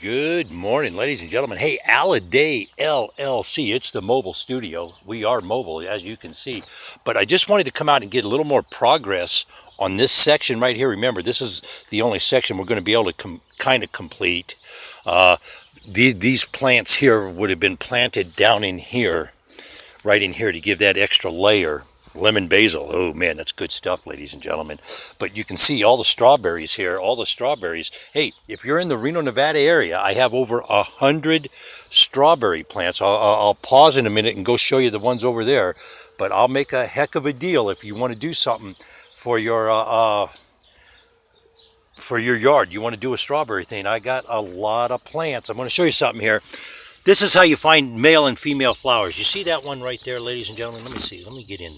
Good morning, ladies and gentlemen. Hey, Alladay LLC. It's the mobile studio. We are mobile, as you can see. But I just wanted to come out and get a little more progress on this section right here. Remember, this is the only section we're going to be able to kind of complete. These plants here would have been planted down in here, right in here, to give that extra layer. Lemon basil. Oh man, that's good stuff, ladies and gentlemen. But you can see all the strawberries here, all the strawberries. Hey, if you're in the Reno, Nevada area, I have over 100 strawberry plants. I'll pause in a minute and go show you the ones over there. But I'll make a heck of a deal if you want to do something for your yard. You want to do a strawberry thing. I got a lot of plants. I'm going to show you something here. This is how you find male and female flowers. You see that one right there, ladies and gentlemen? Let me see. Let me get in there.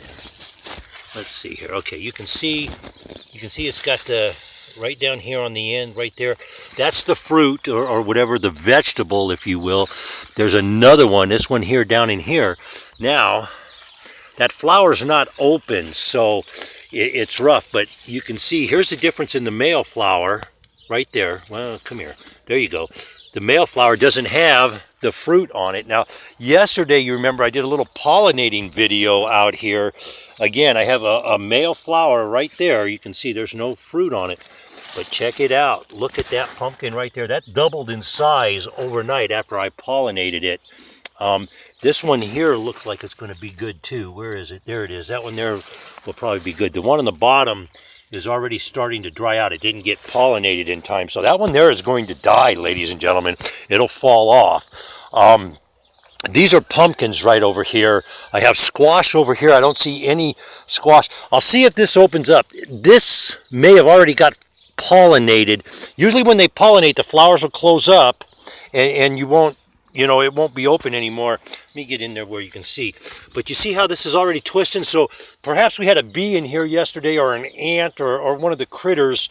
Let's see here. Okay, you can see it's got the right down here on the end right there. That's the fruit or whatever, the vegetable, if you will. There's another one, this one here down in here. Now, that flower's not open, so it's rough, but you can see here's the difference in the male flower right there. Well, come here. There you go. The male flower doesn't have the fruit on it. Now, yesterday, you remember I did a little pollinating video out here. Again, I have a male flower right there. You can see there's no fruit on it. But check it out. Look at that pumpkin right there. That doubled in size overnight after I pollinated it. This one here looks like it's going to be good too. Where is it? There it is. That one there will probably be good. The one on the bottom is already starting to dry out. It didn't get pollinated in time. So that one there is going to die, ladies and gentlemen. It'll fall off. These are pumpkins right over here. I have squash over here. I don't see any squash. I'll see if this opens up. This may have already got pollinated. Usually when they pollinate, the flowers will close up and you won't, it won't be open anymore. Let me get in there where you can see. But you see how this is already twisting? So perhaps we had a bee in here yesterday, or an ant, or one of the critters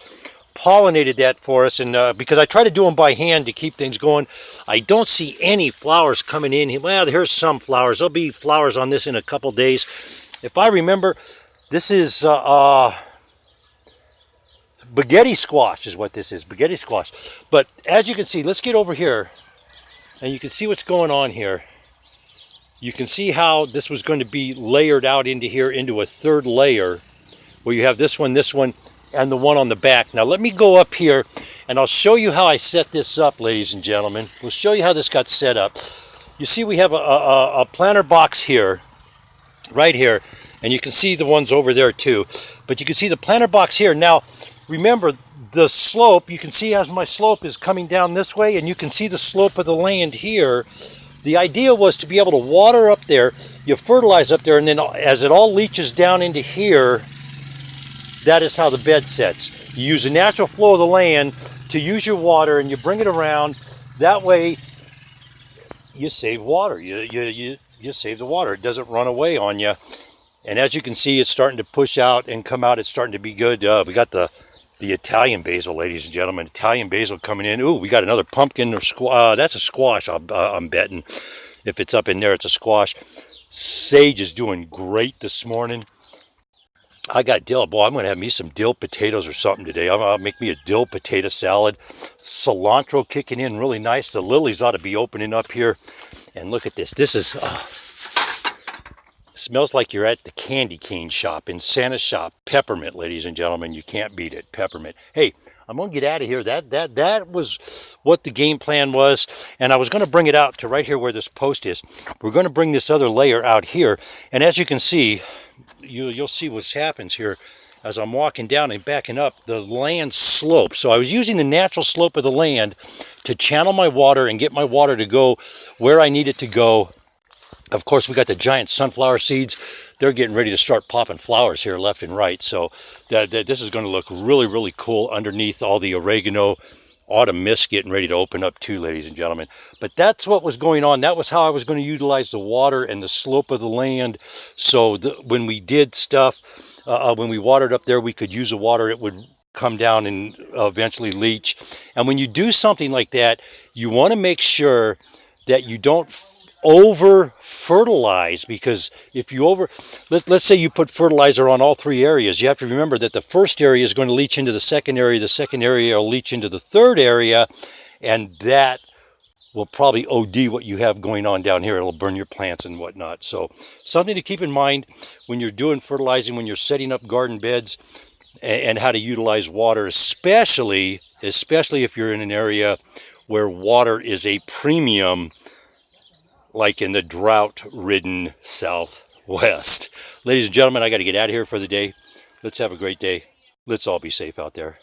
pollinated that for us. And because I try to do them by hand to keep things going, I don't see any flowers coming in here. Well, here's some flowers. There'll be flowers on this in a couple days. If I remember, this is spaghetti squash is what this is, spaghetti squash. But as you can see, let's get over here. And you can see what's going on here. You can see how this was going to be layered out into here, into a third layer, where you have this one, and the one on the back. Now let me go up here, and I'll show you how I set this up, ladies and gentlemen. We'll show you how this got set up. You see we have a planter box here, right here, and you can see the ones over there too. But you can see the planter box here. Now, remember, the slope, you can see as my slope is coming down this way, and you can see the slope of the land here. The idea was to be able to water up there, you fertilize up there, and then as it all leaches down into here, that is how the bed sets. You use the natural flow of the land to use your water, and you bring it around. That way, you save water. You save the water. It doesn't run away on you. And as you can see, it's starting to push out and come out. It's starting to be good. We got the Italian basil, ladies and gentlemen. Italian basil coming in. Ooh, we got another pumpkin or squash. That's a squash, I'm betting. If it's up in there, it's a squash. Sage is doing great this morning. I got dill. Boy, I'm going to have me some dill potatoes or something today. I'll make me a dill potato salad. Cilantro kicking in really nice. The lilies ought to be opening up here. And look at this. This is... smells like you're at the candy cane shop, in Santa's shop. Peppermint, ladies and gentlemen. You can't beat it. Peppermint. Hey, I'm going to get out of here. That was what the game plan was. And I was going to bring it out to right here where this post is. We're going to bring this other layer out here. And as you can see, you'll see what happens here. As I'm walking down and backing up, the land slopes. So I was using the natural slope of the land to channel my water and get my water to go where I need it to go. Of course, we got the giant sunflower seeds. They're getting ready to start popping flowers here left and right. So this is going to look really, really cool underneath all the oregano. Autumn mist getting ready to open up too, ladies and gentlemen. But that's what was going on. That was how I was going to utilize the water and the slope of the land. So when we did stuff, when we watered up there, we could use the water. It would come down and eventually leach. And when you do something like that, you want to make sure that you don't over fertilize, because if you let's say you put fertilizer on all three areas, you have to remember that the first area is going to leach into the second area will leach into the third area, and that will probably OD what you have going on down here. It'll burn your plants and whatnot. So something to keep in mind when you're doing fertilizing, when you're setting up garden beds, and how to utilize water, especially if you're in an area where water is a premium, like in the drought-ridden Southwest. Ladies and gentlemen, I got to get out of here for the day. Let's have a great day. Let's all be safe out there.